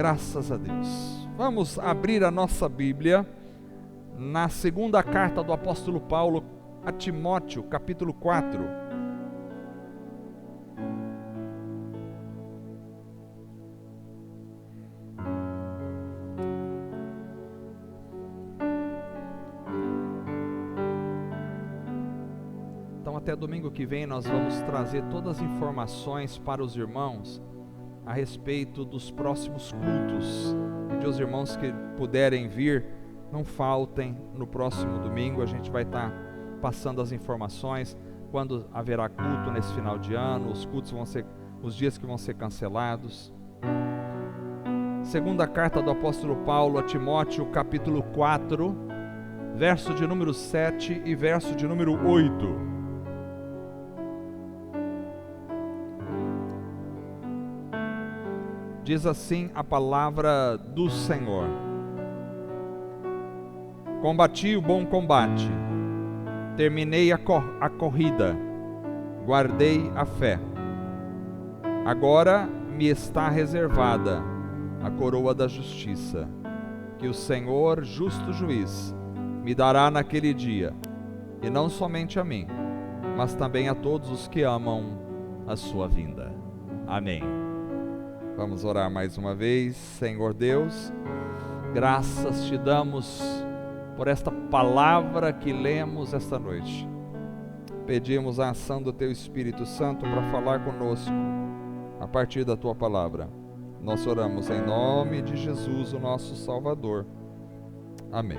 Graças a Deus. Vamos abrir a nossa Bíblia na segunda carta do apóstolo Paulo a Timóteo, capítulo 4. Então, até domingo que vem nós vamos trazer todas as informações para os irmãos a respeito dos próximos cultos. Pedir aos irmãos que puderem vir, não faltem. No próximo domingo a gente vai estar passando as informações, quando haverá culto nesse final de ano, os cultos vão ser, os dias que vão ser cancelados. Segunda carta do apóstolo Paulo a Timóteo, capítulo 4, verso de número 7 e verso de número 8. Diz assim a palavra do Senhor: Combati o bom combate, terminei a corrida, guardei a fé. Agora me está reservada a coroa da justiça, que o Senhor, justo juiz, me dará naquele dia, e não somente a mim, mas também a todos os que amam a sua vinda. Amém. Vamos orar mais uma vez. Senhor Deus, graças te damos por esta palavra que lemos esta noite. Pedimos a ação do Teu Espírito Santo para falar conosco a partir da Tua palavra. Nós oramos em nome de Jesus, o nosso Salvador. Amém.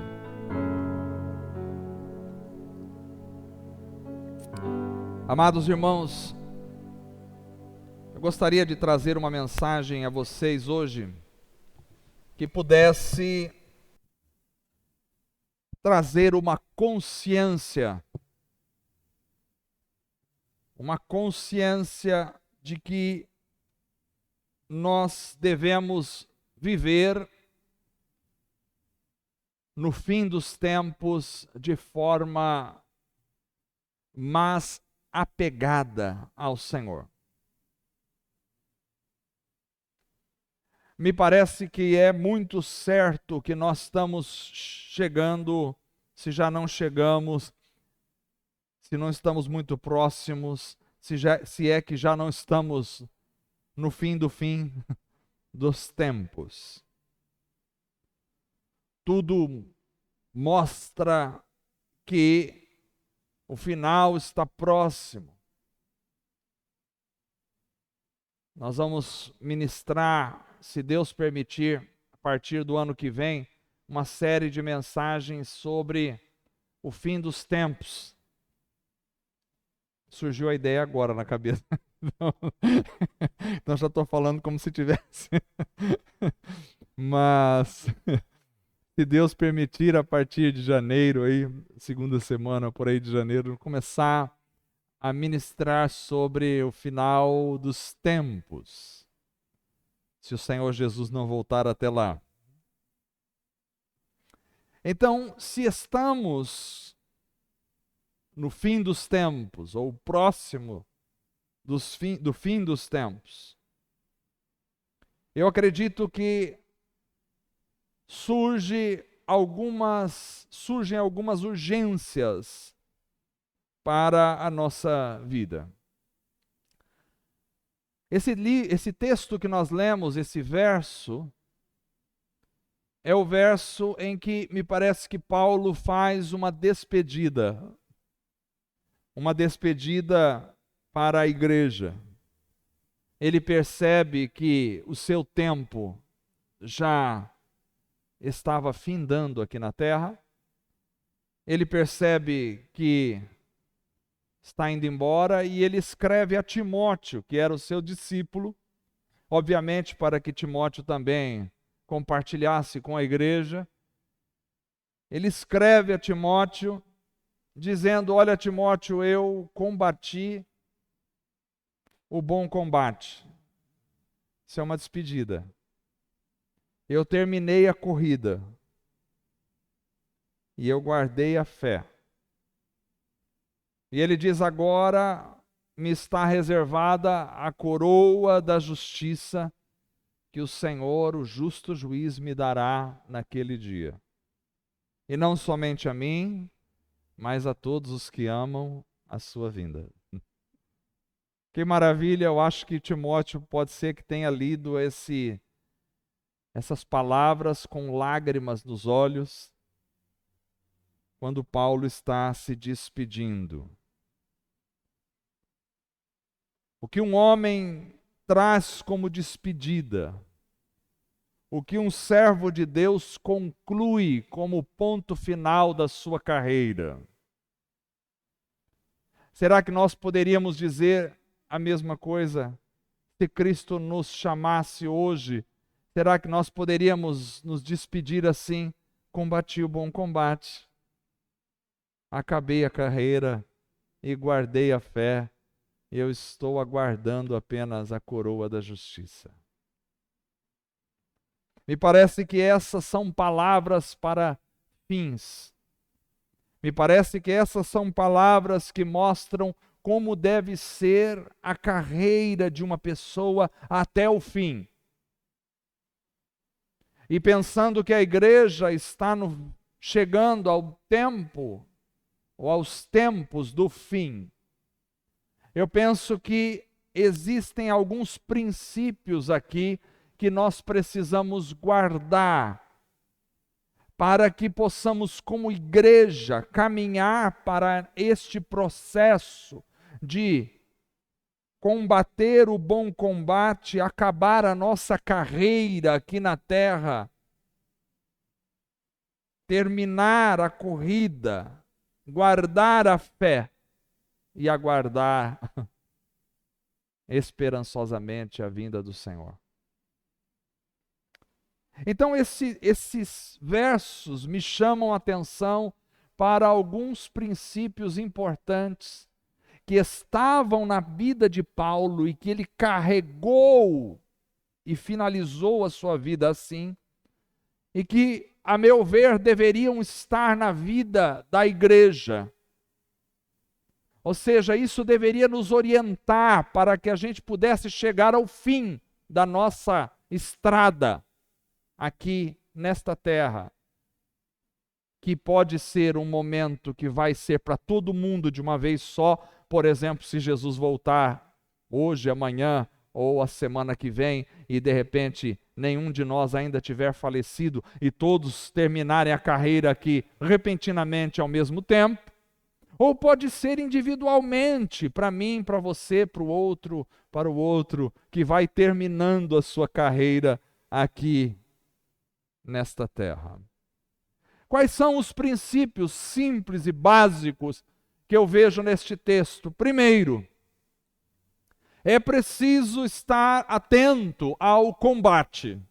Amados irmãos, gostaria de trazer uma mensagem a vocês hoje que pudesse trazer uma consciência de que nós devemos viver no fim dos tempos de forma mais apegada ao Senhor. Me parece que é muito certo que nós estamos chegando, se já não chegamos, se não estamos muito próximos, se é que já não estamos no fim do fim dos tempos. Tudo mostra que o final está próximo. Nós vamos ministrar, se Deus permitir, a partir do ano que vem, uma série de mensagens sobre o fim dos tempos. Surgiu a ideia agora na cabeça. Então já estou falando como se tivesse. Mas, se Deus permitir, a partir de janeiro, aí, segunda semana por aí de janeiro, começar a ministrar sobre o final dos tempos, se o Senhor Jesus não voltar até lá. Então, se estamos no fim dos tempos, ou próximo do fim dos tempos, eu acredito que surgem algumas urgências para a nossa vida. Esse texto que nós lemos, esse verso, é o verso em que me parece que Paulo faz uma despedida para a igreja. Ele percebe que o seu tempo já estava findando aqui na terra. Ele percebe que está indo embora e ele escreve a Timóteo, que era o seu discípulo, obviamente para que Timóteo também compartilhasse com a igreja. Ele escreve a Timóteo dizendo: olha, Timóteo, eu combati o bom combate. Isso é uma despedida. Eu terminei a corrida e eu guardei a fé. E ele diz: agora me está reservada a coroa da justiça, que o Senhor, o justo juiz, me dará naquele dia. E não somente a mim, mas a todos os que amam a sua vinda. Que maravilha, eu acho que Timóteo pode ser que tenha lido essas palavras com lágrimas nos olhos, quando Paulo está se despedindo. O que um homem traz como despedida, o que um servo de Deus conclui como ponto final da sua carreira. Será que nós poderíamos dizer a mesma coisa se Cristo nos chamasse hoje? Será que nós poderíamos nos despedir assim? Combati o bom combate, acabei a carreira e guardei a fé, e eu estou aguardando apenas a coroa da justiça. Me parece que essas são palavras para fins. Me parece que essas são palavras que mostram como deve ser a carreira de uma pessoa até o fim. E pensando que a igreja está chegando ao tempo, ou aos tempos do fim, eu penso que existem alguns princípios aqui que nós precisamos guardar para que possamos, como igreja, caminhar para este processo de combater o bom combate, acabar a nossa carreira aqui na terra, terminar a corrida, guardar a fé e aguardar esperançosamente a vinda do Senhor. Então esses versos me chamam a atenção para alguns princípios importantes que estavam na vida de Paulo e que ele carregou e finalizou a sua vida assim, e que, a meu ver, deveriam estar na vida da igreja. Ou seja, isso deveria nos orientar para que a gente pudesse chegar ao fim da nossa estrada aqui nesta terra, que pode ser um momento que vai ser para todo mundo de uma vez só. Por exemplo, se Jesus voltar hoje, amanhã ou a semana que vem e de repente nenhum de nós ainda tiver falecido e todos terminarem a carreira aqui repentinamente ao mesmo tempo, ou pode ser individualmente, para mim, para você, para o outro, que vai terminando a sua carreira aqui nesta terra. Quais são os princípios simples e básicos que eu vejo neste texto? Primeiro, é preciso estar atento ao combate.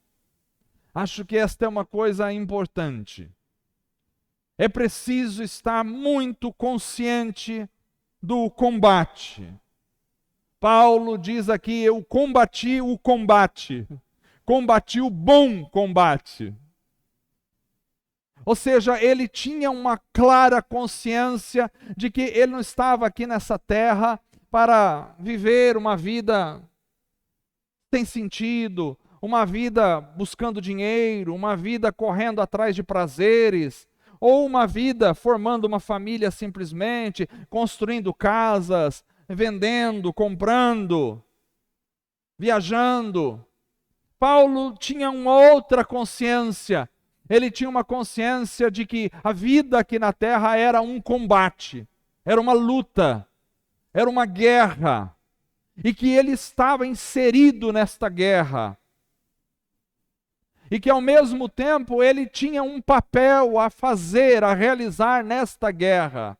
Acho que esta é uma coisa importante. É preciso estar muito consciente do combate. Paulo diz aqui: eu combati o combate, combati o bom combate. Ou seja, ele tinha uma clara consciência de que ele não estava aqui nessa terra para viver uma vida sem sentido, uma vida buscando dinheiro, uma vida correndo atrás de prazeres, ou uma vida formando uma família simplesmente, construindo casas, vendendo, comprando, viajando. Paulo tinha uma outra consciência. Ele tinha uma consciência de que a vida aqui na terra era um combate, era uma luta, era uma guerra, e que ele estava inserido nesta guerra. E que ao mesmo tempo ele tinha um papel a fazer, a realizar nesta guerra.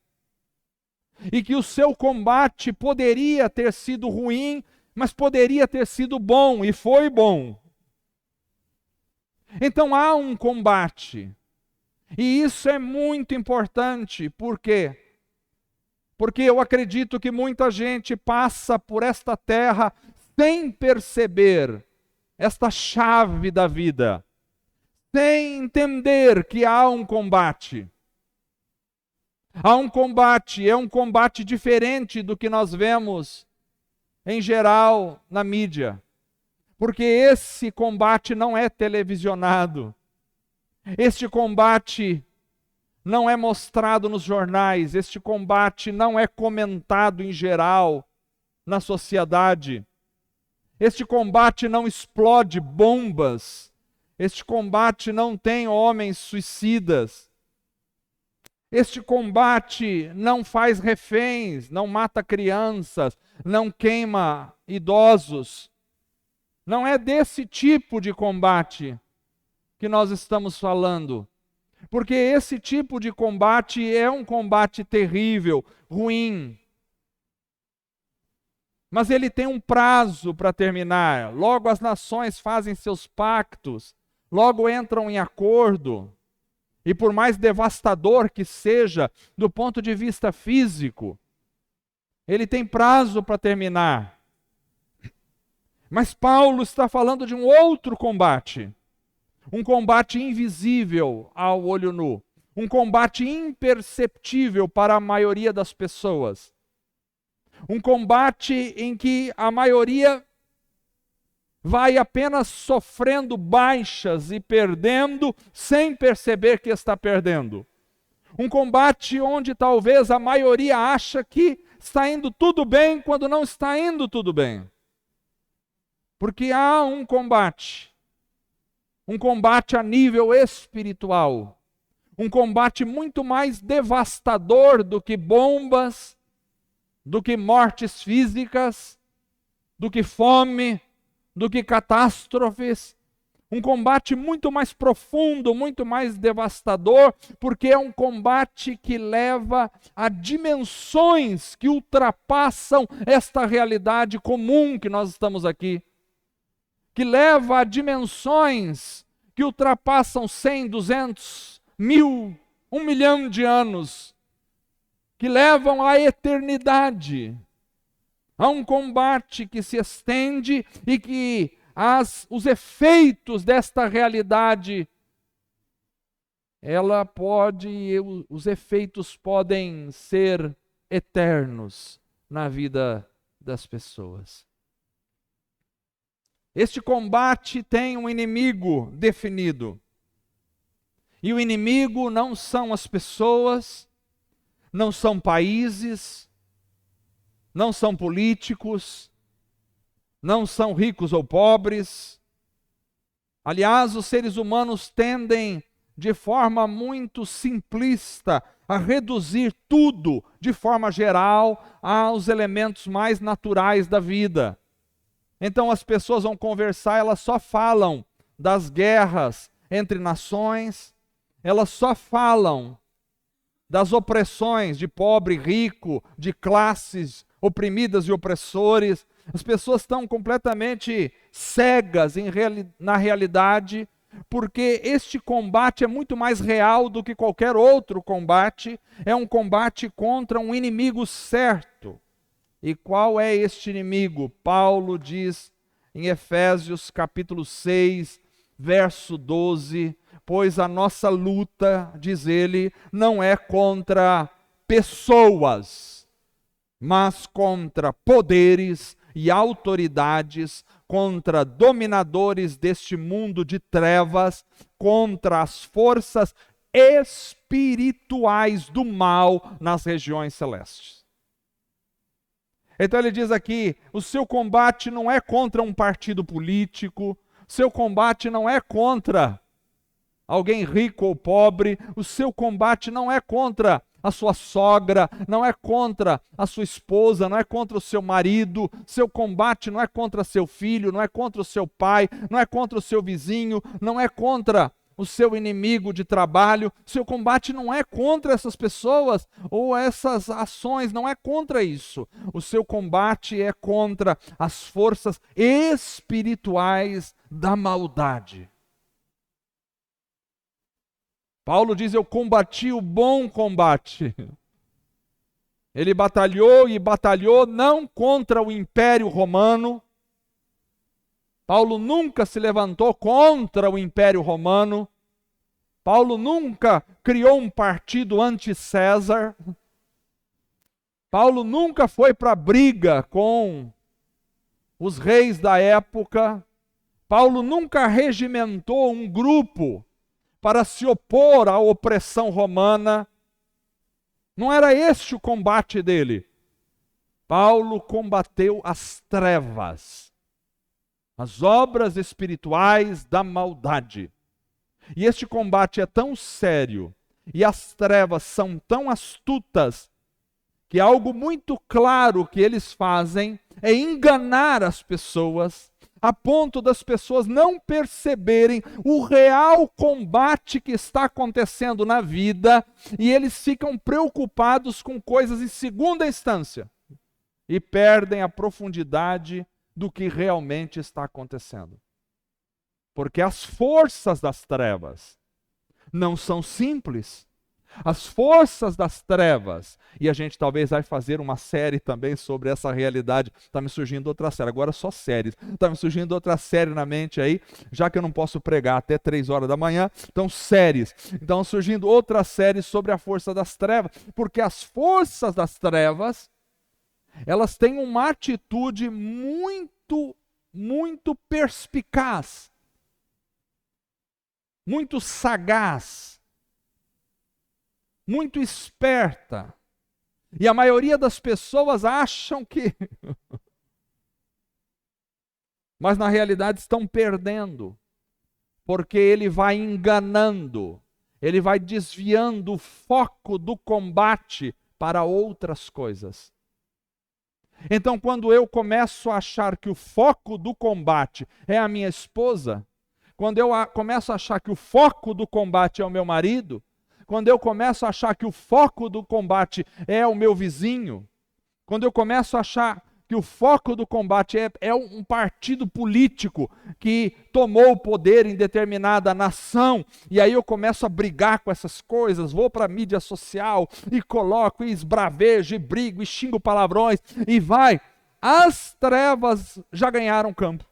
E que o seu combate poderia ter sido ruim, mas poderia ter sido bom, e foi bom. Então há um combate. E isso é muito importante. Por quê? Porque eu acredito que muita gente passa por esta terra sem perceber esta chave da vida, sem entender que há um combate. Há um combate, é um combate diferente do que nós vemos em geral na mídia. Porque esse combate não é televisionado. Este combate não é mostrado nos jornais. Este combate não é comentado em geral na sociedade. Este combate não explode bombas. Este combate não tem homens suicidas. Este combate não faz reféns, não mata crianças, não queima idosos. Não é desse tipo de combate que nós estamos falando. Porque esse tipo de combate é um combate terrível, ruim. Mas ele tem um prazo para terminar. Logo as nações fazem seus pactos, logo entram em acordo. E por mais devastador que seja, do ponto de vista físico, ele tem prazo para terminar. Mas Paulo está falando de um outro combate. Um combate invisível ao olho nu. Um combate imperceptível para a maioria das pessoas. Um combate em que a maioria vai apenas sofrendo baixas e perdendo sem perceber que está perdendo. Um combate onde talvez a maioria acha que está indo tudo bem quando não está indo tudo bem. Porque há um combate a nível espiritual, um combate muito mais devastador do que bombas, do que mortes físicas, do que fome, do que catástrofes, um combate muito mais profundo, muito mais devastador, porque é um combate que leva a dimensões que ultrapassam esta realidade comum que nós estamos aqui, que leva a dimensões que ultrapassam 100, 200, 1000, 1 milhão de anos, que levam à eternidade. Há um combate que se estende e que os efeitos desta realidade, os efeitos podem ser eternos na vida das pessoas. Este combate tem um inimigo definido. E o inimigo não são as pessoas, não são países, não são políticos, não são ricos ou pobres. Aliás, os seres humanos tendem, de forma muito simplista, a reduzir tudo, de forma geral, aos elementos mais naturais da vida. Então as pessoas vão conversar, elas só falam das guerras entre nações, elas só falam das opressões de pobre e rico, de classes oprimidas e opressores. As pessoas estão completamente cegas na realidade, porque este combate é muito mais real do que qualquer outro combate. É um combate contra um inimigo certo. E qual é este inimigo? Paulo diz em Efésios capítulo 6, verso 12, pois a nossa luta, diz ele, não é contra pessoas, mas contra poderes e autoridades, contra dominadores deste mundo de trevas, contra as forças espirituais do mal nas regiões celestes. Então ele diz aqui, o seu combate não é contra um partido político, seu combate não é contra alguém rico ou pobre, o seu combate não é contra a sua sogra, não é contra a sua esposa, não é contra o seu marido, seu combate não é contra seu filho, não é contra o seu pai, não é contra o seu vizinho, não é contra o seu inimigo de trabalho, seu combate não é contra essas pessoas ou essas ações, não é contra isso. O seu combate é contra as forças espirituais da maldade. Paulo diz, eu combati o bom combate. Ele batalhou e batalhou não contra o Império Romano. Paulo nunca se levantou contra o Império Romano. Paulo nunca criou um partido anti-César. Paulo nunca foi para briga com os reis da época. Paulo nunca regimentou um grupo para se opor à opressão romana. Não era este o combate dele. Paulo combateu as trevas, as obras espirituais da maldade. E este combate é tão sério, e as trevas são tão astutas, que algo muito claro que eles fazem é enganar as pessoas, a ponto das pessoas não perceberem o real combate que está acontecendo na vida, e eles ficam preocupados com coisas em segunda instância, e perdem a profundidade do que realmente está acontecendo. Porque as forças das trevas não são simples. As forças das trevas, e a gente talvez vai fazer uma série também sobre essa realidade. Está me surgindo outra série, agora só séries. Está me surgindo outra série na mente aí, já que eu não posso pregar até 3 horas da manhã, então séries. Então surgindo outra série sobre a força das trevas, porque as forças das trevas, elas têm uma atitude muito perspicaz, muito sagaz, muito esperta. E a maioria das pessoas acham que mas na realidade estão perdendo, porque ele vai enganando, ele vai desviando o foco do combate para outras coisas. Então, quando eu começo a achar que o foco do combate é a minha esposa, quando eu começo a achar que o foco do combate é o meu marido, quando eu começo a achar que o foco do combate é o meu vizinho, quando eu começo a achar que o foco do combate é um partido político que tomou o poder em determinada nação, e aí eu começo a brigar com essas coisas, vou para a mídia social e coloco, e esbravejo, e brigo, e xingo palavrões, e vai. As trevas já ganharam campo.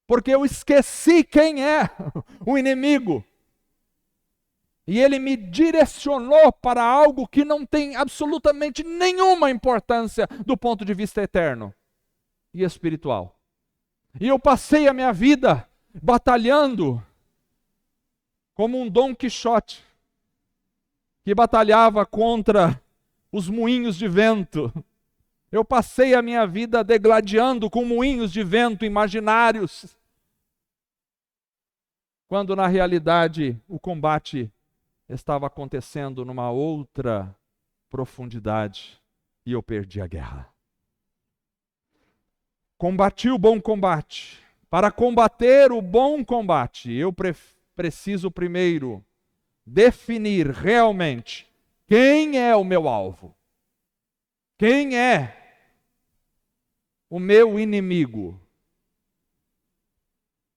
Porque eu esqueci quem é o inimigo. E ele me direcionou para algo que não tem absolutamente nenhuma importância do ponto de vista eterno e espiritual. E eu passei a minha vida batalhando como um Dom Quixote, que batalhava contra os moinhos de vento. Eu passei a minha vida degladiando com moinhos de vento imaginários, quando na realidade o combate estava acontecendo numa outra profundidade e eu perdi a guerra. Combati o bom combate. Para combater o bom combate, eu preciso primeiro definir realmente quem é o meu alvo. Quem é o meu inimigo?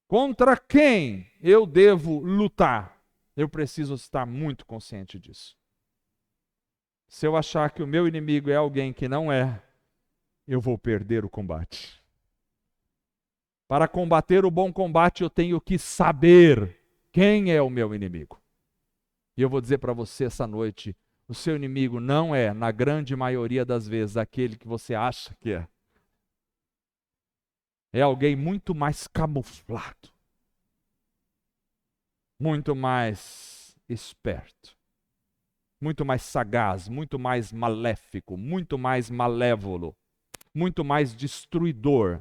Contra quem eu devo lutar? Eu preciso estar muito consciente disso. Se eu achar que o meu inimigo é alguém que não é, eu vou perder o combate. Para combater o bom combate, eu tenho que saber quem é o meu inimigo. E eu vou dizer para você essa noite, o seu inimigo não é, na grande maioria das vezes, aquele que você acha que é. É alguém muito mais camuflado, muito mais esperto, muito mais sagaz, muito mais maléfico, muito mais malévolo, muito mais destruidor,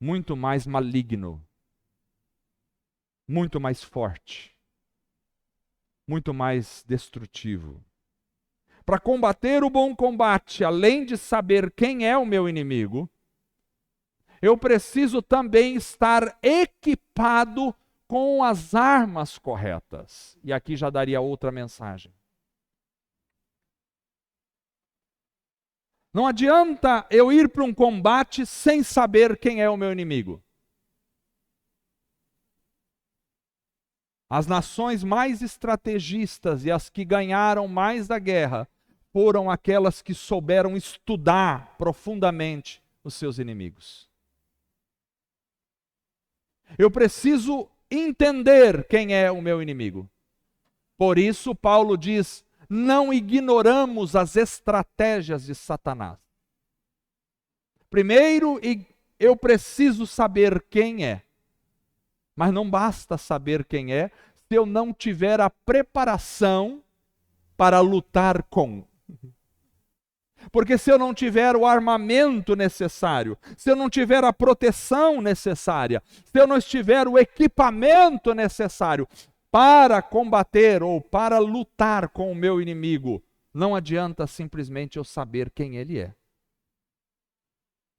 muito mais maligno, muito mais forte, muito mais destrutivo. Para combater o bom combate, além de saber quem é o meu inimigo, eu preciso também estar equipado com as armas corretas. E aqui já daria outra mensagem. Não adianta eu ir para um combate sem saber quem é o meu inimigo. As nações mais estrategistas e as que ganharam mais da guerra foram aquelas que souberam estudar profundamente os seus inimigos. Eu preciso entender quem é o meu inimigo. Por isso, Paulo diz: não ignoramos as estratégias de Satanás. Primeiro, eu preciso saber quem é. Mas não basta saber quem é, se eu não tiver a preparação para lutar com. Porque se eu não tiver o armamento necessário, se eu não tiver a proteção necessária, se eu não tiver o equipamento necessário para combater ou para lutar com o meu inimigo, não adianta simplesmente eu saber quem ele é.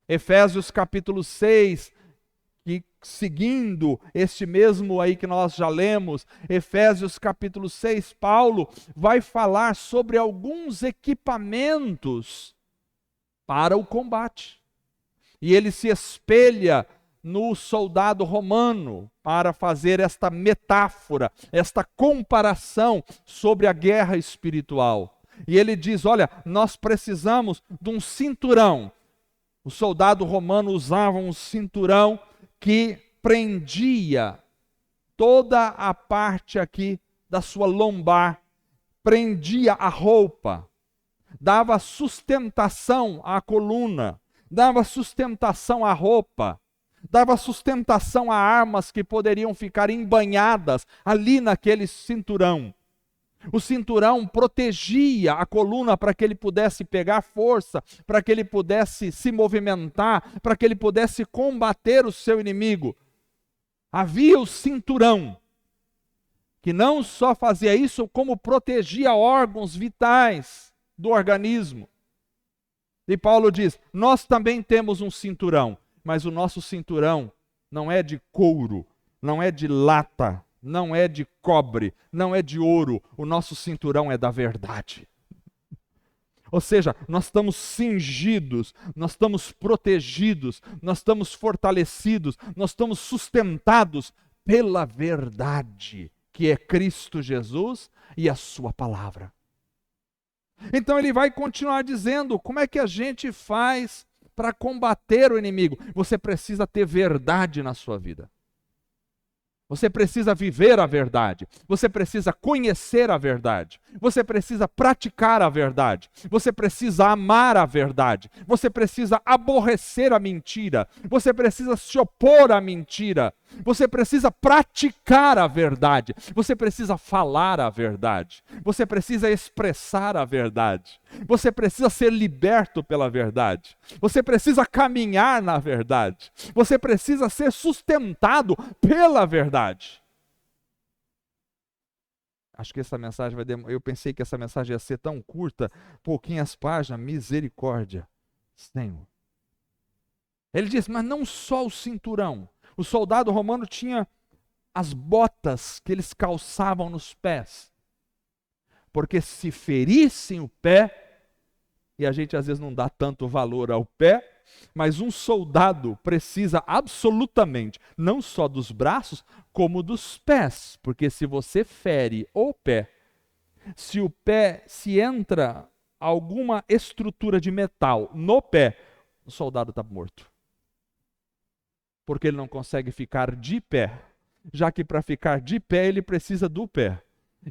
Efésios capítulo 6, que seguindo este mesmo aí que nós já lemos, Efésios capítulo 6, Paulo vai falar sobre alguns equipamentos para o combate. E ele se espelha no soldado romano para fazer esta metáfora, esta comparação sobre a guerra espiritual. E ele diz, olha, nós precisamos de um cinturão. O soldado romano usava um cinturão que prendia toda a parte aqui da sua lombar, prendia a roupa, dava sustentação à coluna, dava sustentação à roupa, dava sustentação a armas que poderiam ficar embanhadas ali naquele cinturão. O cinturão protegia a coluna para que ele pudesse pegar força, para que ele pudesse se movimentar, para que ele pudesse combater o seu inimigo. Havia o cinturão, que não só fazia isso, como protegia órgãos vitais do organismo. E Paulo diz, nós também temos um cinturão, mas o nosso cinturão não é de couro, não é de lata, não é de cobre, não é de ouro, o nosso cinturão é da verdade. Ou seja, nós estamos cingidos, nós estamos protegidos, nós estamos fortalecidos, nós estamos sustentados pela verdade, que é Cristo Jesus e a sua palavra. Então ele vai continuar dizendo, como é que a gente faz para combater o inimigo? Você precisa ter verdade na sua vida. Você precisa viver a verdade, você precisa conhecer a verdade, você precisa praticar a verdade, você precisa amar a verdade, você precisa aborrecer a mentira, você precisa se opor à mentira, você precisa praticar a verdade, você precisa falar a verdade, você precisa expressar a verdade, você precisa ser liberto pela verdade, você precisa caminhar na verdade, você precisa ser sustentado pela verdade. Acho que essa mensagem vai demorar. Eu pensei que essa mensagem ia ser tão curta, pouquinhas páginas, misericórdia, Senhor. Ele diz, mas não só o cinturão. O soldado romano tinha as botas que eles calçavam nos pés. Porque se ferissem o pé, e a gente às vezes não dá tanto valor ao pé, mas um soldado precisa absolutamente, não só dos braços, como dos pés. Porque se você fere o pé, se entra alguma estrutura de metal no pé, o soldado está morto. Porque ele não consegue ficar de pé. Já que para ficar de pé ele precisa do pé.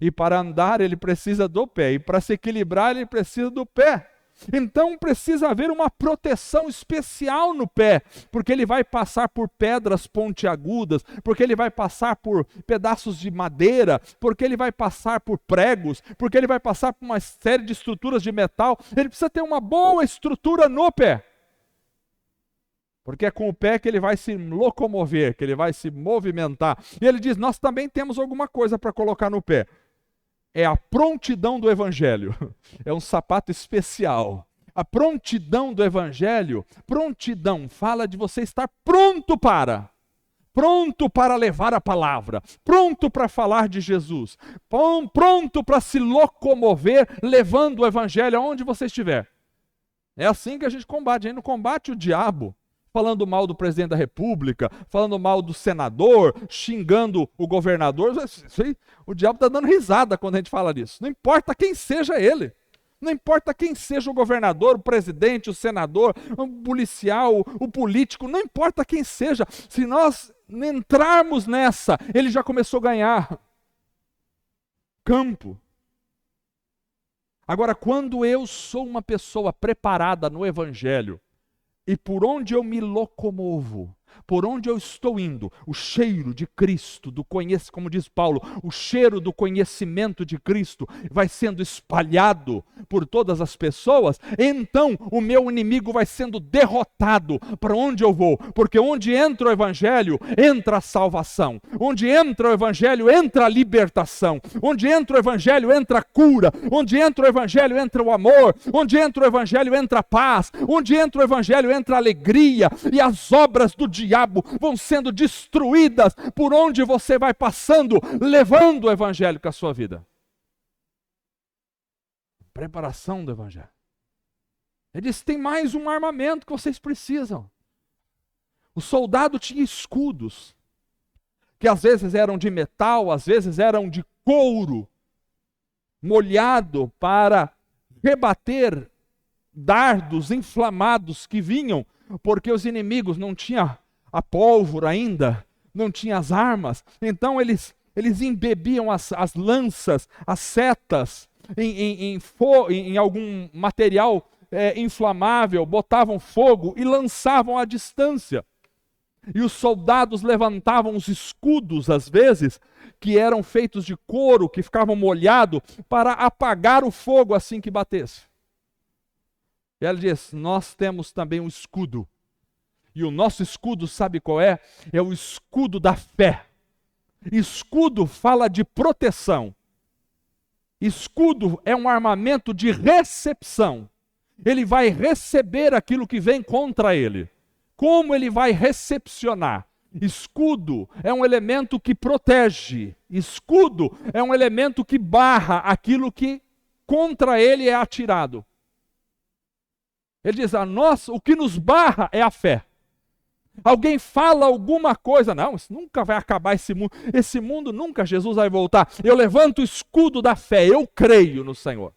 E para andar ele precisa do pé. E para se equilibrar ele precisa do pé. Então precisa haver uma proteção especial no pé, porque ele vai passar por pedras pontiagudas, porque ele vai passar por pedaços de madeira, porque ele vai passar por pregos, porque ele vai passar por uma série de estruturas de metal. Ele precisa ter uma boa estrutura no pé, porque é com o pé que ele vai se locomover, que ele vai se movimentar. E ele diz, nós também temos alguma coisa para colocar no pé. É a prontidão do Evangelho. É um sapato especial. A prontidão do Evangelho, prontidão, fala de você estar pronto para levar a palavra, pronto para falar de Jesus, pronto para se locomover, levando o Evangelho aonde você estiver. É assim que a gente combate. A gente não combate o diabo falando mal do presidente da república, falando mal do senador, xingando o governador. O diabo está dando risada quando a gente fala disso. Não importa quem seja ele. Não importa quem seja o governador, o presidente, o senador, o policial, o político, não importa quem seja. Se nós entrarmos nessa, ele já começou a ganhar campo. Agora, quando eu sou uma pessoa preparada no Evangelho, e por onde eu me locomovo, por onde eu estou indo, o cheiro de Cristo, como diz Paulo, o cheiro do conhecimento de Cristo vai sendo espalhado por todas as pessoas, então o meu inimigo vai sendo derrotado para onde eu vou, porque onde entra o Evangelho, entra a salvação, onde entra o Evangelho, entra a libertação, onde entra o Evangelho, entra a cura, onde entra o Evangelho, entra o amor, onde entra o Evangelho, entra a paz, onde entra o Evangelho, entra a alegria, e as obras do diabo vão sendo destruídas por onde você vai passando, levando o Evangelho com a sua vida. Preparação do Evangelho. Ele disse, tem mais um armamento que vocês precisam. O soldado tinha escudos, que às vezes eram de metal, às vezes eram de couro, molhado para rebater dardos inflamados que vinham, porque os inimigos não tinham a pólvora ainda, não tinham as armas, então eles embebiam as lanças, as setas, em algum material inflamável, botavam fogo e lançavam à distância. E os soldados levantavam os escudos, às vezes, que eram feitos de couro, que ficavam molhados, para apagar o fogo assim que batesse. E ela diz, nós temos também um escudo. E o nosso escudo, sabe qual é? É o escudo da fé. Escudo fala de proteção. Escudo é um armamento de recepção. Ele vai receber aquilo que vem contra ele. Como ele vai recepcionar? Escudo é um elemento que protege. Escudo é um elemento que barra aquilo que contra ele é atirado. Ele diz, o que nos barra é a fé. Alguém fala alguma coisa, não, isso nunca vai acabar esse mundo nunca Jesus vai voltar. Eu levanto o escudo da fé, eu creio no Senhor.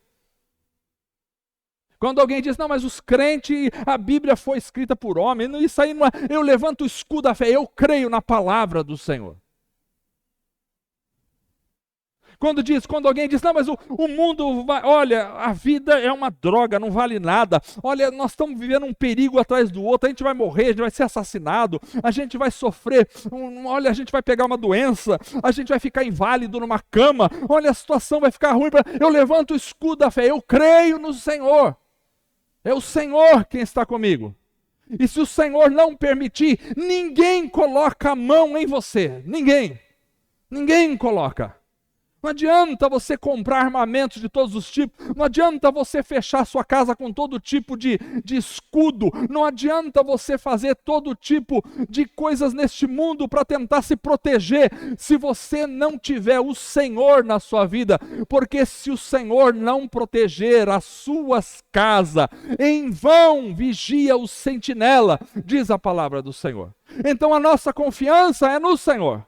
Quando alguém diz, não, mas os crentes, a Bíblia foi escrita por homem, isso aí não é, eu levanto o escudo da fé, eu creio na palavra do Senhor. Quando alguém diz, não, mas o mundo vai, olha, a vida é uma droga, não vale nada. Olha, nós estamos vivendo um perigo atrás do outro, a gente vai morrer, a gente vai ser assassinado, a gente vai sofrer, olha, a gente vai pegar uma doença, a gente vai ficar inválido numa cama, olha, a situação vai ficar ruim. Eu levanto o escudo da fé, eu creio no Senhor. É o Senhor quem está comigo. E se o Senhor não permitir, ninguém coloca a mão em você. Ninguém coloca. Não adianta você comprar armamentos de todos os tipos, não adianta você fechar sua casa com todo tipo de escudo, não adianta você fazer todo tipo de coisas neste mundo para tentar se proteger, se você não tiver o Senhor na sua vida, porque se o Senhor não proteger as suas casas, em vão vigia o sentinela, diz a palavra do Senhor. Então a nossa confiança é no Senhor.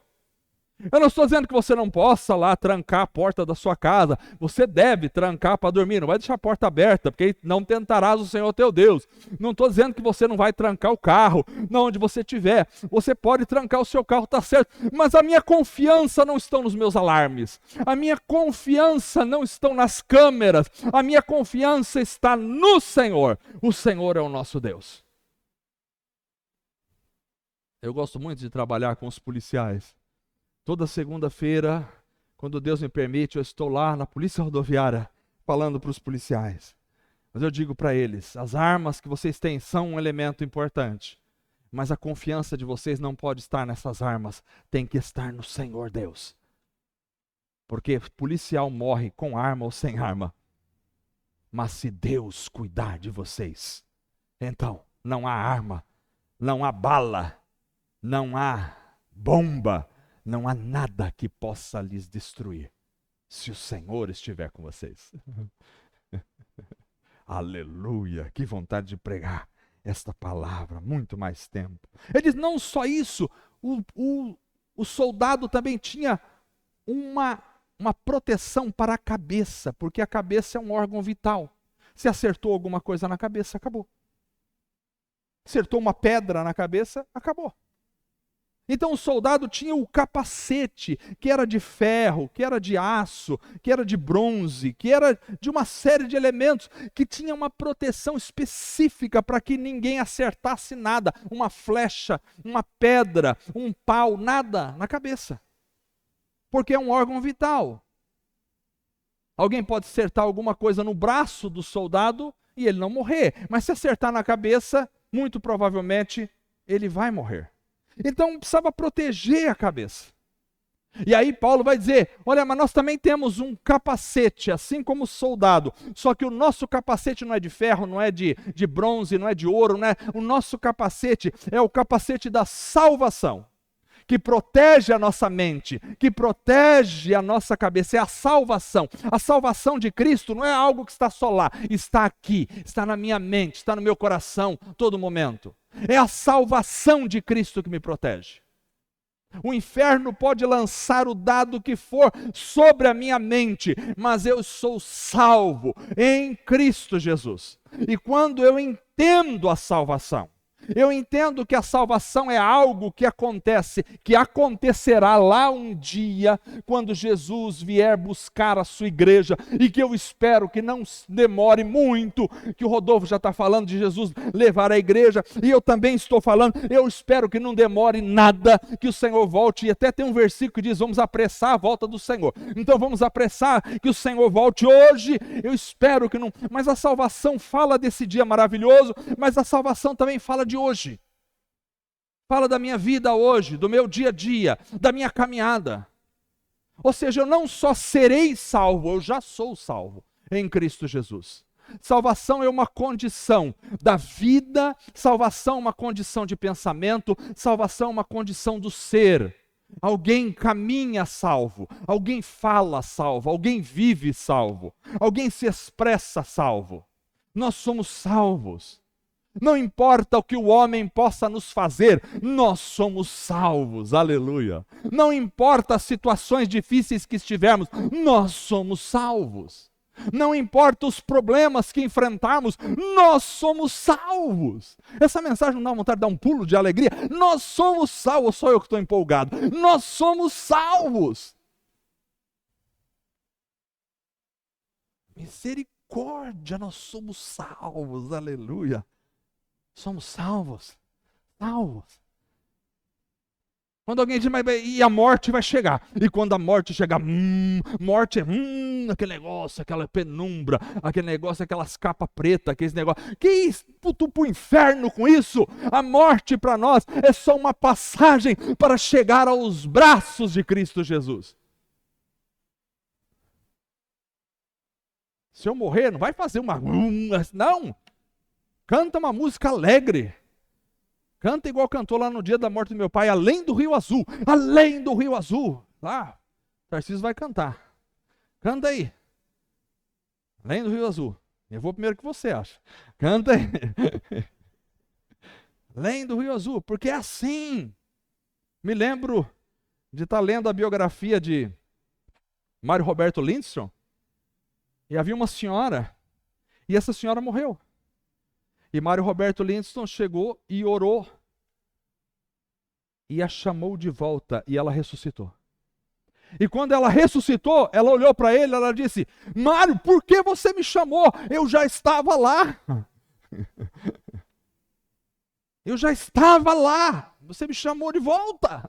Eu não estou dizendo que você não possa lá trancar a porta da sua casa. Você deve trancar para dormir, não vai deixar a porta aberta, porque não tentarás o Senhor teu Deus. Não estou dizendo que você não vai trancar o carro, não, onde você estiver. Você pode trancar o seu carro, está certo. Mas a minha confiança não está nos meus alarmes. A minha confiança não está nas câmeras. A minha confiança está no Senhor. O Senhor é o nosso Deus. Eu gosto muito de trabalhar com os policiais. Toda segunda-feira, quando Deus me permite, eu estou lá na polícia rodoviária falando para os policiais. Mas eu digo para eles, as armas que vocês têm são um elemento importante, mas a confiança de vocês não pode estar nessas armas, tem que estar no Senhor Deus. Porque policial morre com arma ou sem arma. Mas se Deus cuidar de vocês, então não há arma, não há bala, não há bomba, não há nada que possa lhes destruir, se o Senhor estiver com vocês. Aleluia, que vontade de pregar esta palavra, muito mais tempo. Ele diz, não só isso, o soldado também tinha uma proteção para a cabeça, porque a cabeça é um órgão vital. Se acertou alguma coisa na cabeça, acabou. Acertou uma pedra na cabeça, acabou. Então o soldado tinha o capacete, que era de ferro, que era de aço, que era de bronze, que era de uma série de elementos, que tinha uma proteção específica para que ninguém acertasse nada, uma flecha, uma pedra, um pau, nada na cabeça. Porque é um órgão vital. Alguém pode acertar alguma coisa no braço do soldado e ele não morrer, mas se acertar na cabeça, muito provavelmente ele vai morrer. Então precisava proteger a cabeça. E aí Paulo vai dizer, olha, mas nós também temos um capacete, assim como o soldado, só que o nosso capacete não é de ferro, não é de bronze, não é de ouro, não é? O nosso capacete é o capacete da salvação, que protege a nossa mente, que protege a nossa cabeça, é a salvação. A salvação de Cristo não é algo que está só lá, está aqui, está na minha mente, está no meu coração, todo momento. É a salvação de Cristo que me protege. O inferno pode lançar o dado que for sobre a minha mente, mas eu sou salvo em Cristo Jesus. E quando eu entendo a salvação, eu entendo que a salvação é algo que acontece, que acontecerá lá um dia, quando Jesus vier buscar a sua igreja, e que eu espero que não demore muito, que o Rodolfo já está falando de Jesus levar a igreja, e eu também estou falando, eu espero que não demore nada, que o Senhor volte, e até tem um versículo que diz, vamos apressar a volta do Senhor. Então vamos apressar que o Senhor volte hoje, eu espero que não, mas a salvação fala desse dia maravilhoso, mas a salvação também fala de hoje. Fala da minha vida hoje, do meu dia a dia, da minha caminhada. Ou seja, eu não só serei salvo, eu já sou salvo em Cristo Jesus. Salvação é uma condição da vida, salvação é uma condição de pensamento, salvação é uma condição do ser. Alguém caminha salvo, alguém fala salvo, alguém vive salvo, alguém se expressa salvo. Nós somos salvos. Não importa o que o homem possa nos fazer, nós somos salvos, aleluia. Não importa as situações difíceis que estivermos, nós somos salvos. Não importa os problemas que enfrentarmos, nós somos salvos. Essa mensagem não dá vontade de dar um pulo de alegria? Nós somos salvos, só eu que estou empolgado. Nós somos salvos. Misericórdia, nós somos salvos, aleluia. Somos salvos, salvos. Quando alguém diz, mas e a morte vai chegar? E quando a morte chegar, morte é aquele negócio, aquela penumbra, aquele negócio, aquelas capas pretas, aqueles negócios. Que isso? Tu pro inferno com isso? A morte para nós é só uma passagem para chegar aos braços de Cristo Jesus. Se eu morrer, não vai fazer uma... Não! Canta uma música alegre. Canta igual cantou lá no dia da morte do meu pai, além do Rio Azul. Além do Rio Azul. Lá, Tarcísio vai cantar. Canta aí. Além do Rio Azul. Eu vou primeiro que você acha. Canta aí. Além do Rio Azul. Porque é assim. Me lembro de estar lendo a biografia de Mário Roberto Lindstrom. E havia uma senhora. E essa senhora morreu. E Mário Roberto Lindstrom chegou e orou. E a chamou de volta. E ela ressuscitou. E quando ela ressuscitou, ela olhou para ele, ela disse, Mário, por que você me chamou? Eu já estava lá. Eu já estava lá. Você me chamou de volta.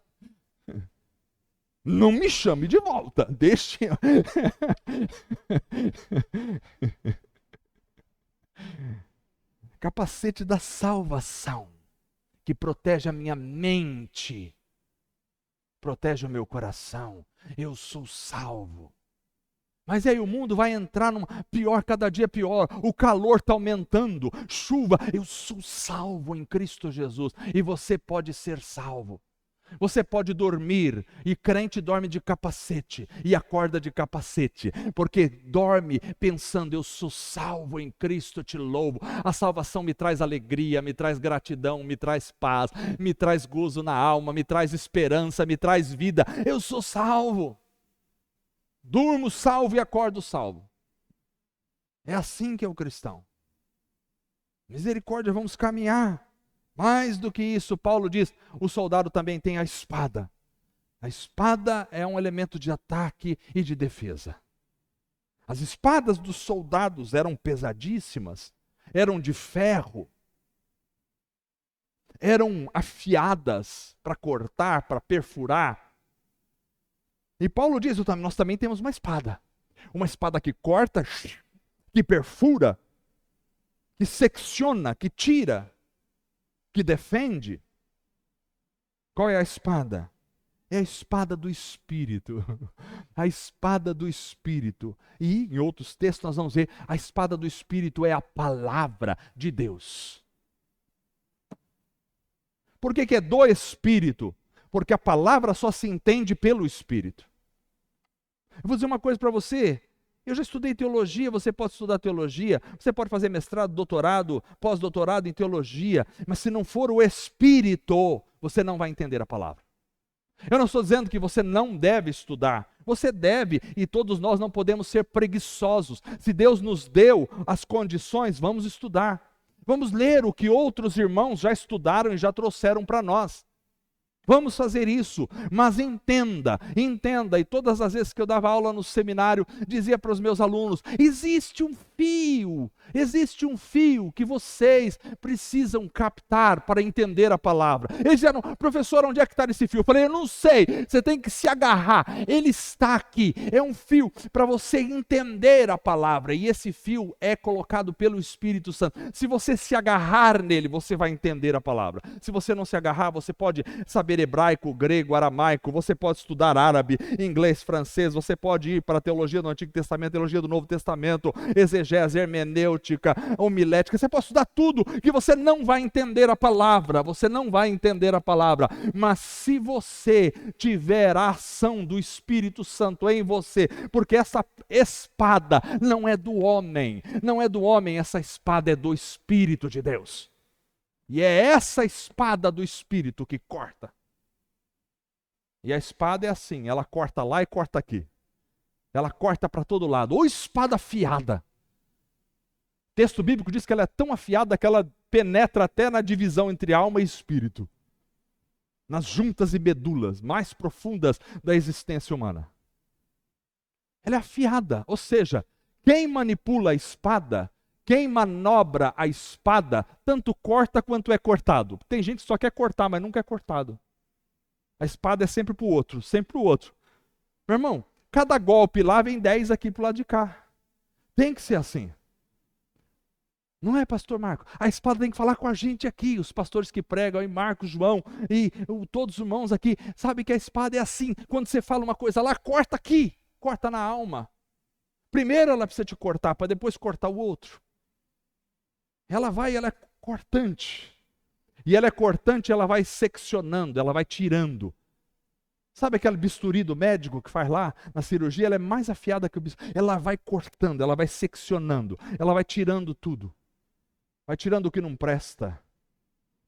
Não me chame de volta. Deixe. Capacete da salvação, que protege a minha mente, protege o meu coração. Eu sou salvo. Mas aí o mundo vai entrar numa pior, cada dia pior. O calor está aumentando, chuva. Eu sou salvo em Cristo Jesus. E você pode ser salvo. Você pode dormir, e crente dorme de capacete, e acorda de capacete, porque dorme pensando, eu sou salvo em Cristo, te louvo. A salvação me traz alegria, me traz gratidão, me traz paz, me traz gozo na alma, me traz esperança, me traz vida. Eu sou salvo. Durmo salvo e acordo salvo. É assim que é o cristão. Misericórdia, vamos caminhar Mais do que isso, Paulo diz, o soldado também tem a espada. A espada é um elemento de ataque e de defesa. As espadas dos soldados eram pesadíssimas, eram de ferro, eram afiadas para cortar, para perfurar. E Paulo diz, nós também temos uma espada que corta, que perfura, que secciona, que tira, que defende. Qual é a espada? É a espada do Espírito. A espada do Espírito. E em outros textos nós vamos ver, a espada do Espírito é a palavra de Deus. Por que é do Espírito? Porque a palavra só se entende pelo Espírito. Eu vou dizer uma coisa para você. Eu já estudei teologia, você pode estudar teologia, você pode fazer mestrado, doutorado, pós-doutorado em teologia, mas se não for o Espírito, você não vai entender a palavra. Eu não estou dizendo que você não deve estudar. Você deve, e todos nós não podemos ser preguiçosos. Se Deus nos deu as condições, vamos estudar. Vamos ler o que outros irmãos já estudaram e já trouxeram para nós. Vamos fazer isso, mas entenda, e todas as vezes que eu dava aula no seminário, dizia para os meus alunos, existe um fio que vocês precisam captar para entender a palavra. Eles disseram, professor, onde é que está esse fio? Eu falei, eu não sei, você tem que se agarrar, ele está aqui, é um fio para você entender a palavra, e esse fio é colocado pelo Espírito Santo. Se você se agarrar nele, você vai entender a palavra. Se você não se agarrar, você pode saber hebraico, grego, aramaico, você pode estudar árabe, inglês, francês, você pode ir para a teologia do Antigo Testamento, teologia do Novo Testamento, exegese, hermenêutica, homilética, você pode estudar tudo, que você não vai entender a palavra, mas se você tiver a ação do Espírito Santo em você, porque essa espada não é do homem, essa espada é do Espírito de Deus, e é essa espada do Espírito que corta. E a espada é assim, ela corta lá e corta aqui. Ela corta para todo lado. Ou espada afiada. O texto bíblico diz que ela é tão afiada que ela penetra até na divisão entre alma e espírito. Nas juntas e medulas mais profundas da existência humana. Ela é afiada, ou seja, quem manipula a espada, quem manobra a espada, tanto corta quanto é cortado. Tem gente que só quer cortar, mas nunca é cortado. A espada é sempre para o outro, sempre para o outro. Meu irmão, cada golpe lá vem 10 aqui para o lado de cá. Tem que ser assim. Não é, pastor Marco? A espada tem que falar com a gente aqui, os pastores que pregam, aí Marcos, João, e todos os irmãos aqui, sabem que a espada é assim. Quando você fala uma coisa lá, corta aqui, corta na alma. Primeiro ela precisa te cortar, para depois cortar o outro. Ela é cortante. E ela é cortante, ela vai seccionando, ela vai tirando. Sabe aquele bisturi do médico que faz lá na cirurgia? Ela é mais afiada que o bisturi. Ela vai cortando, ela vai seccionando, ela vai tirando tudo. Vai tirando o que não presta.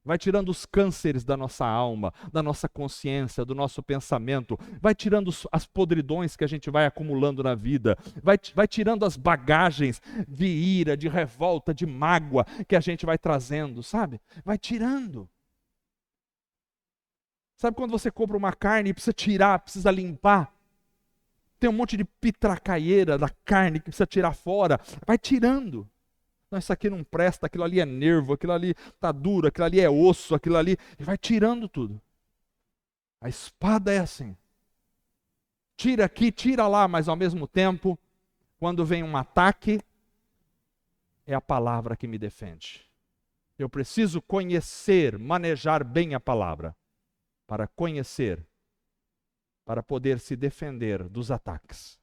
Vai tirando os cânceres da nossa alma, da nossa consciência, do nosso pensamento. Vai tirando as podridões que a gente vai acumulando na vida. Vai tirando as bagagens de ira, de revolta, de mágoa que a gente vai trazendo, sabe? Vai tirando. Sabe quando você compra uma carne e precisa tirar, precisa limpar? Tem um monte de pitracaieira da carne que precisa tirar fora. Vai tirando. Não, isso aqui não presta, aquilo ali é nervo, aquilo ali está duro, aquilo ali é osso, aquilo ali... E vai tirando tudo. A espada é assim. Tira aqui, tira lá, mas ao mesmo tempo, quando vem um ataque, é a palavra que me defende. Eu preciso conhecer, manejar bem a palavra, para conhecer, para poder se defender dos ataques.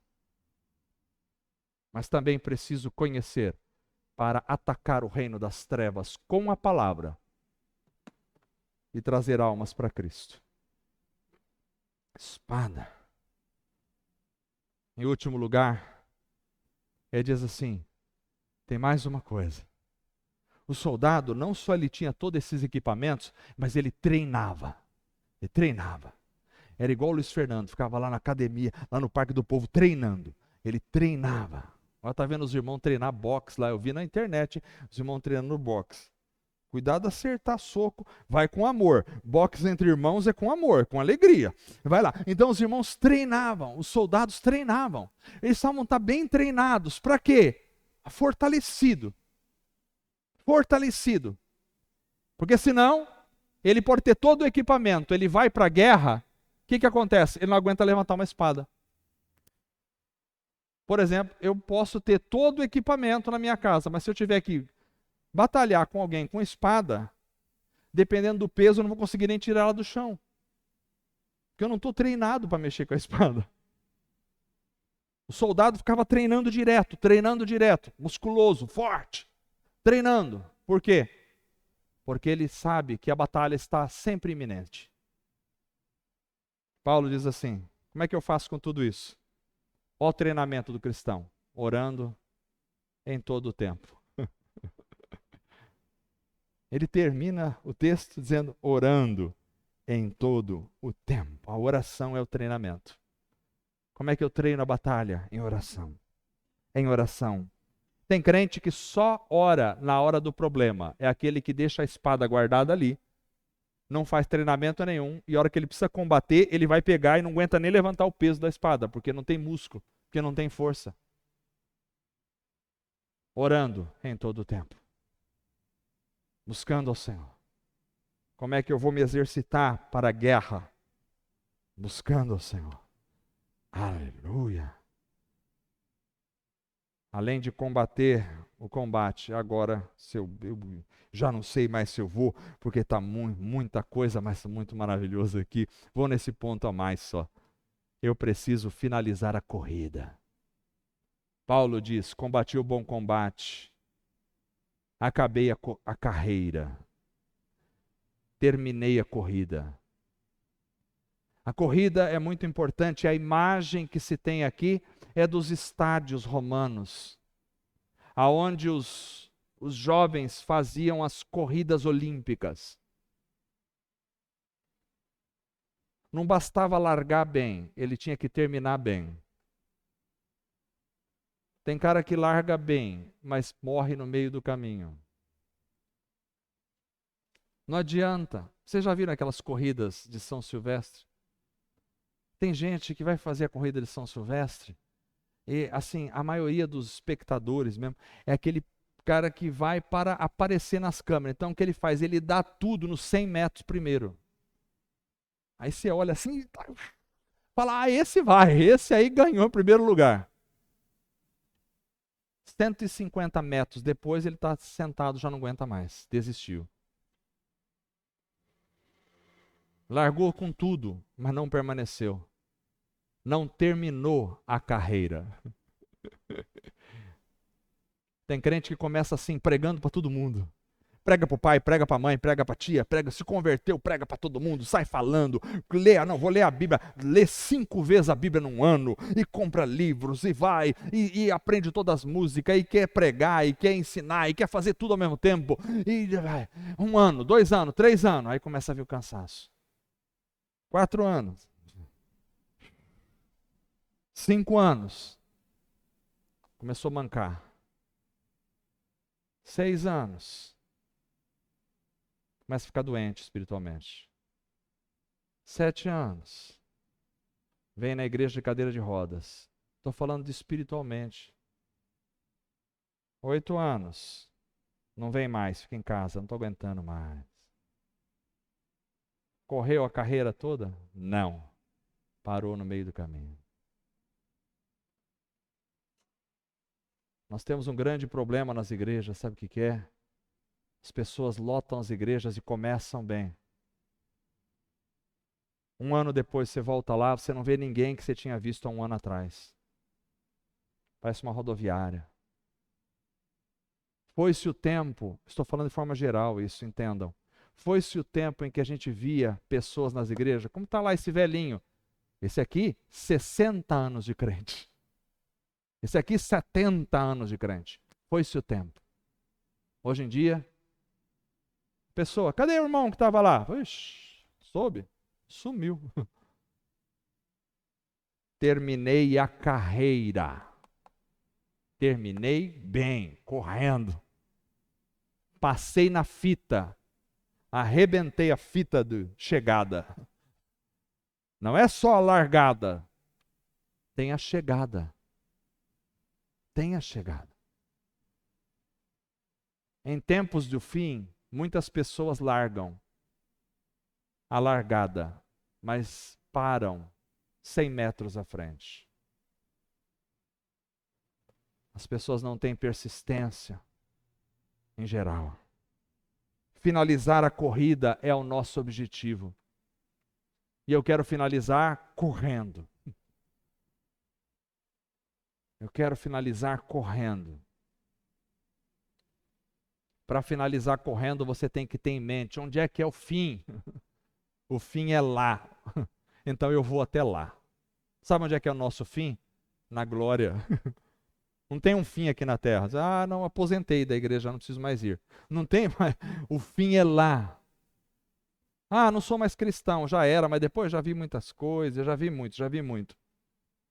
Mas também preciso conhecer para atacar o reino das trevas com a palavra e trazer almas para Cristo. Espada. Em último lugar, ele diz assim, tem mais uma coisa. O soldado não só ele tinha todos esses equipamentos, mas ele treinava. Ele treinava. Era igual o Luiz Fernando, ficava lá na academia, lá no Parque do Povo, treinando. Ele treinava. Olha, tá vendo os irmãos treinar boxe lá, eu vi na internet, os irmãos treinando no boxe. Cuidado de acertar soco, vai com amor. Boxe entre irmãos é com amor, com alegria. Vai lá. Então os irmãos treinavam, os soldados treinavam. Eles estavam bem treinados. Para quê? Fortalecido. Fortalecido. Porque senão, ele pode ter todo o equipamento, ele vai para a guerra, o que acontece? Ele não aguenta levantar uma espada. Por exemplo, eu posso ter todo o equipamento na minha casa, mas se eu tiver que batalhar com alguém com espada, dependendo do peso, eu não vou conseguir nem tirar ela do chão. Porque eu não estou treinado para mexer com a espada. O soldado ficava treinando direto, musculoso, forte, treinando. Por quê? Porque ele sabe que a batalha está sempre iminente. Paulo diz assim: como é que eu faço com tudo isso? Olha o treinamento do cristão, orando em todo o tempo. Ele termina o texto dizendo, orando em todo o tempo. A oração é o treinamento. Como é que eu treino a batalha? Em oração. Em oração. Tem crente que só ora na hora do problema. É aquele que deixa a espada guardada ali, não faz treinamento nenhum, e a hora que ele precisa combater, ele vai pegar e não aguenta nem levantar o peso da espada, porque não tem músculo, porque não tem força. Orando em todo o tempo. Buscando ao Senhor. Como é que eu vou me exercitar para a guerra? Buscando ao Senhor. Aleluia. Além de combater o combate, agora eu já não sei mais se eu vou, porque está muita coisa, mas muito maravilhoso aqui. Vou nesse ponto a mais só. Eu preciso finalizar a corrida. Paulo diz, combati o bom combate, acabei a carreira, terminei a corrida. A corrida é muito importante, a imagem que se tem aqui é dos estádios romanos, aonde os jovens faziam as corridas olímpicas. Não bastava largar bem, ele tinha que terminar bem. Tem cara que larga bem, mas morre no meio do caminho. Não adianta. Vocês já viram aquelas corridas de São Silvestre? Tem gente que vai fazer a corrida de São Silvestre e, assim, a maioria dos espectadores mesmo é aquele cara que vai para aparecer nas câmeras. Então, o que ele faz? Ele dá tudo nos 100 metros primeiro. Aí você olha assim e fala, esse aí ganhou o primeiro lugar. 150 metros depois ele está sentado, já não aguenta mais, desistiu. Largou com tudo, mas não permaneceu. Não terminou a carreira. Tem crente que começa assim, pregando para todo mundo. Prega para o pai, prega para a mãe, prega para a tia, prega, se converteu, prega para todo mundo, sai falando, vou ler a Bíblia, lê 5 vezes a Bíblia num ano, e compra livros, e vai, e aprende todas as músicas, e quer pregar, e quer ensinar, e quer fazer tudo ao mesmo tempo, e vai, 1 ano, 2 anos, 3 anos, aí começa a vir o cansaço. 4 anos, 5 anos, começou a mancar. 6 anos, começa a ficar doente espiritualmente. 7 anos, vem na igreja de cadeira de rodas. Estou falando de espiritualmente. 8 anos, não vem mais, fica em casa, não estou aguentando mais. Correu a carreira toda? Não. Parou no meio do caminho. Nós temos um grande problema nas igrejas, sabe o que é? As pessoas lotam as igrejas e começam bem. 1 ano depois você volta lá, você não vê ninguém que você tinha visto há 1 ano atrás. Parece uma rodoviária. Foi-se o tempo, estou falando de forma geral isso, entendam. Foi-se o tempo em que a gente via pessoas nas igrejas, como está lá esse velhinho? Esse aqui, 60 anos de crente. Esse aqui, 70 anos de crente. Foi-se o tempo. Hoje em dia, pessoa, cadê o irmão que estava lá? Ixi, soube, sumiu. Terminei a carreira. Terminei bem, correndo. Passei na fita, arrebentei a fita de chegada. Não é só a largada, tem a chegada. Tem a chegada. Em tempos do fim, muitas pessoas largam a largada, mas param 100 metros à frente. As pessoas não têm persistência, em geral. Finalizar a corrida é o nosso objetivo. E eu quero finalizar correndo. Eu quero finalizar correndo. Para finalizar correndo, você tem que ter em mente onde é que é o fim. O fim é lá. Então eu vou até lá. Sabe onde é que é o nosso fim? Na glória. Não tem um fim aqui na terra. Ah, não, aposentei da igreja, não preciso mais ir. Não tem mais. O fim é lá. Ah, não sou mais cristão, já era, mas depois já vi muitas coisas, já vi muito.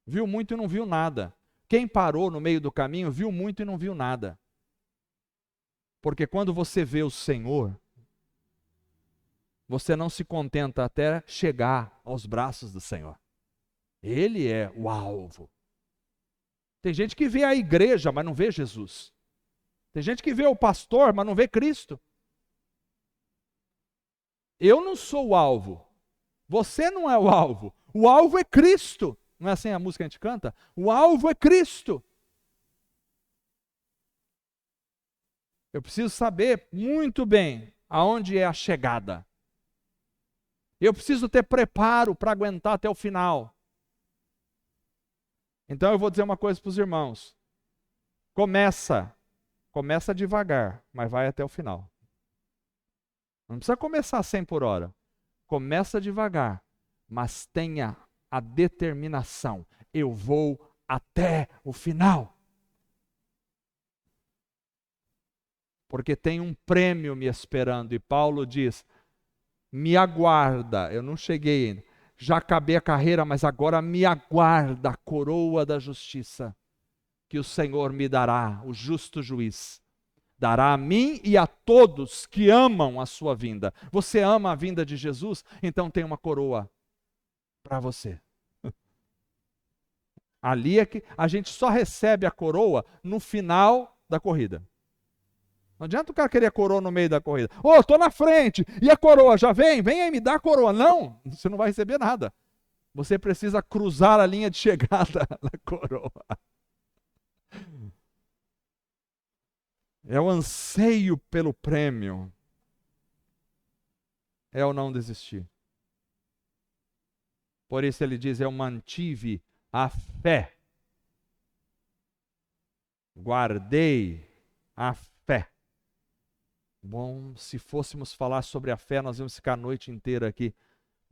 Viu muito e não viu nada. Quem parou no meio do caminho viu muito e não viu nada. Porque quando você vê o Senhor, você não se contenta até chegar aos braços do Senhor. Ele é o alvo. Tem gente que vê a igreja, mas não vê Jesus. Tem gente que vê o pastor, mas não vê Cristo. Eu não sou o alvo. Você não é o alvo. O alvo é Cristo. Não é assim a música que a gente canta? O alvo é Cristo. Eu preciso saber muito bem aonde é a chegada. Eu preciso ter preparo para aguentar até o final. Então eu vou dizer uma coisa para os irmãos. Começa devagar, mas vai até o final. Não precisa começar a 100 por hora. Começa devagar, mas tenha a determinação. Eu vou até o final. Porque tem um prêmio me esperando. E Paulo diz, me aguarda. Eu não cheguei ainda. Já acabei a carreira, mas agora me aguarda a coroa da justiça, que o Senhor me dará, o justo juiz. Dará a mim e a todos que amam a sua vinda. Você ama a vinda de Jesus? Então tem uma coroa para você. Ali é que a gente só recebe a coroa no final da corrida. Não adianta o cara querer a coroa no meio da corrida. Ô, estou na frente, e a coroa já vem? Vem aí me dar a coroa. Não, você não vai receber nada. Você precisa cruzar a linha de chegada da coroa. É o anseio pelo prêmio. É o não desistir. Por isso ele diz, eu mantive a fé. Guardei a fé. Bom, se fôssemos falar sobre a fé, nós íamos ficar a noite inteira aqui.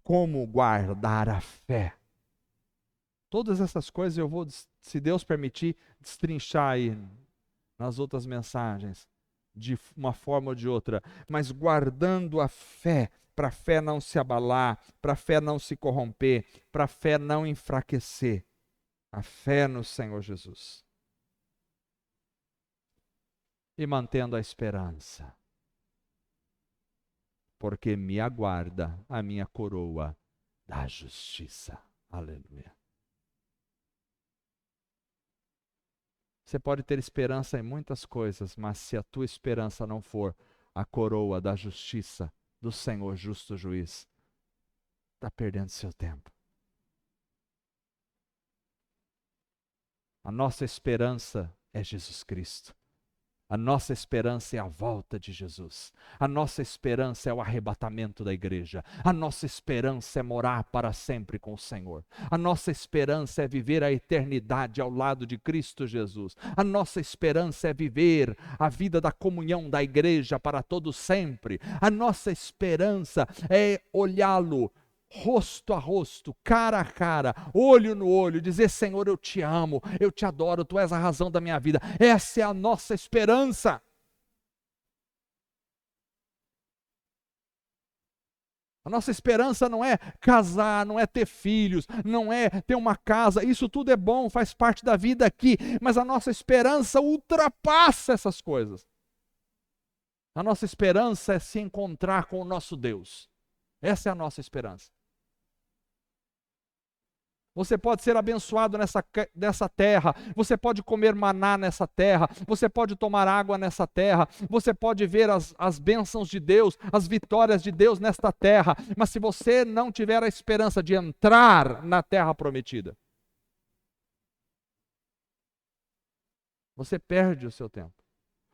Como guardar a fé? Todas essas coisas eu vou, se Deus permitir, destrinchar aí nas outras mensagens, de uma forma ou de outra. Mas guardando a fé, para a fé não se abalar, para a fé não se corromper, para a fé não enfraquecer. A fé no Senhor Jesus. E mantendo a esperança. Porque me aguarda a minha coroa da justiça. Aleluia. Você pode ter esperança em muitas coisas, mas se a tua esperança não for a coroa da justiça do Senhor justo juiz, está perdendo seu tempo. A nossa esperança é Jesus Cristo. A nossa esperança é a volta de Jesus. A nossa esperança é o arrebatamento da igreja. A nossa esperança é morar para sempre com o Senhor. A nossa esperança é viver a eternidade ao lado de Cristo Jesus. A nossa esperança é viver a vida da comunhão da igreja para todo sempre. A nossa esperança é olhá-lo rosto a rosto, cara a cara, olho no olho, dizer, Senhor, eu te amo, eu te adoro, tu és a razão da minha vida. Essa é a nossa esperança. A nossa esperança não é casar, não é ter filhos, não é ter uma casa, isso tudo é bom, faz parte da vida aqui, mas a nossa esperança ultrapassa essas coisas. A nossa esperança é se encontrar com o nosso Deus. Essa é a nossa esperança. Você pode ser abençoado nessa terra, você pode comer maná nessa terra, você pode tomar água nessa terra, você pode ver as bênçãos de Deus, as vitórias de Deus nesta terra, mas se você não tiver a esperança de entrar na terra prometida, você perde o seu tempo.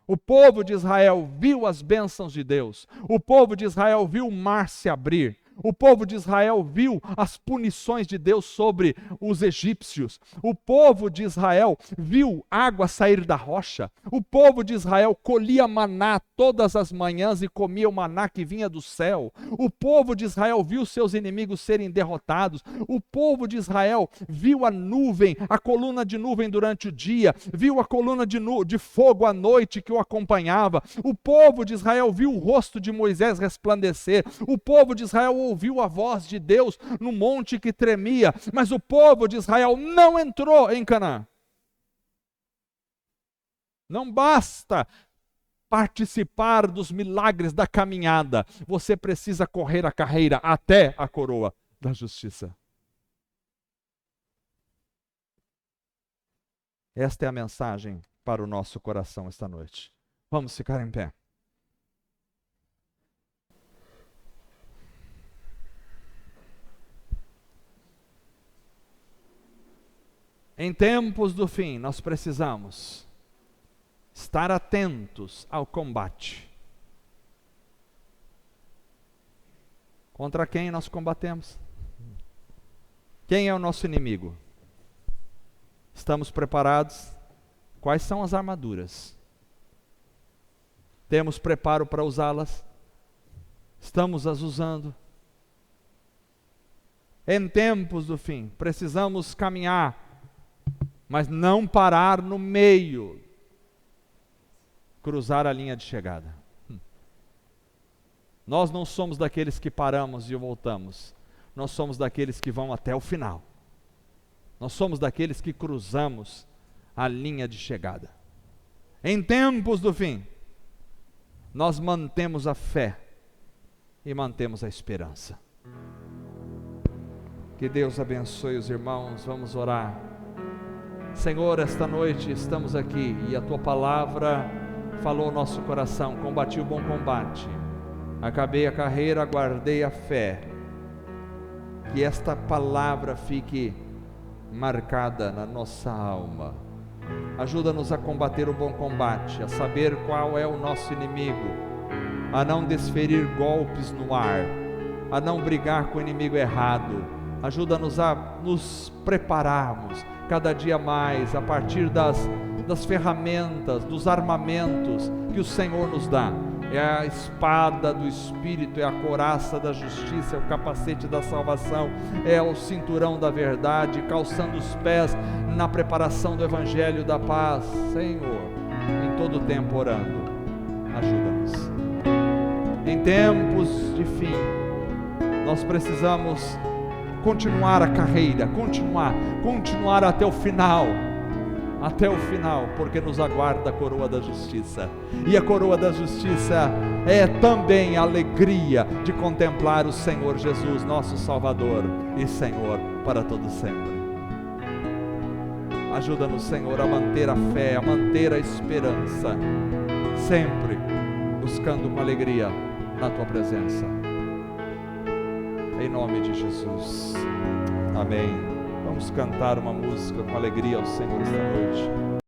O povo de Israel viu as bênçãos de Deus, o povo de Israel viu o mar se abrir, o povo de Israel viu as punições de Deus sobre os egípcios. O povo de Israel viu água sair da rocha. O povo de Israel colhia maná todas as manhãs e comia o maná que vinha do céu. O povo de Israel viu seus inimigos serem derrotados. O povo de Israel viu a nuvem, a coluna de nuvem durante o dia, viu a coluna de fogo à noite que o acompanhava. O povo de Israel viu o rosto de Moisés resplandecer. O povo de Israel ouviu a voz de Deus no monte que tremia, mas o povo de Israel não entrou em Canaã. Não basta participar dos milagres da caminhada, você precisa correr a carreira até a coroa da justiça. Esta é a mensagem para o nosso coração esta noite. Vamos ficar em pé. Em tempos do fim, nós precisamos estar atentos ao combate. Contra quem nós combatemos? Quem é o nosso inimigo? Estamos preparados? Quais são as armaduras? Temos preparo para usá-las? Estamos as usando? Em tempos do fim, precisamos caminhar, mas não parar no meio, cruzar a linha de chegada. Nós não somos daqueles que paramos e voltamos, nós somos daqueles que vão até o final. Nós somos daqueles que cruzamos a linha de chegada. Em tempos do fim, nós mantemos a fé e mantemos a esperança. Que Deus abençoe os irmãos, vamos orar. Senhor, esta noite estamos aqui e a Tua palavra falou ao nosso coração. Combati o bom combate, acabei a carreira, guardei a fé. Que esta palavra fique marcada na nossa alma. Ajuda-nos a combater o bom combate, a saber qual é o nosso inimigo, a não desferir golpes no ar, a não brigar com o inimigo errado. Ajuda-nos a nos prepararmos cada dia mais a partir das ferramentas, dos armamentos que o Senhor nos dá. É a espada do Espírito, é a couraça da justiça, é o capacete da salvação, é o cinturão da verdade, calçando os pés na preparação do Evangelho da paz. Senhor, em todo tempo orando, ajuda-nos. Em tempos de fim, nós precisamos continuar a carreira, continuar até o final, porque nos aguarda a coroa da justiça, e a coroa da justiça é também a alegria de contemplar o Senhor Jesus, nosso Salvador e Senhor para todo sempre. Ajuda-nos, Senhor, a manter a fé, a manter a esperança, sempre buscando com alegria na Tua presença. Em nome de Jesus. Amém. Vamos cantar uma música com alegria ao Senhor esta noite.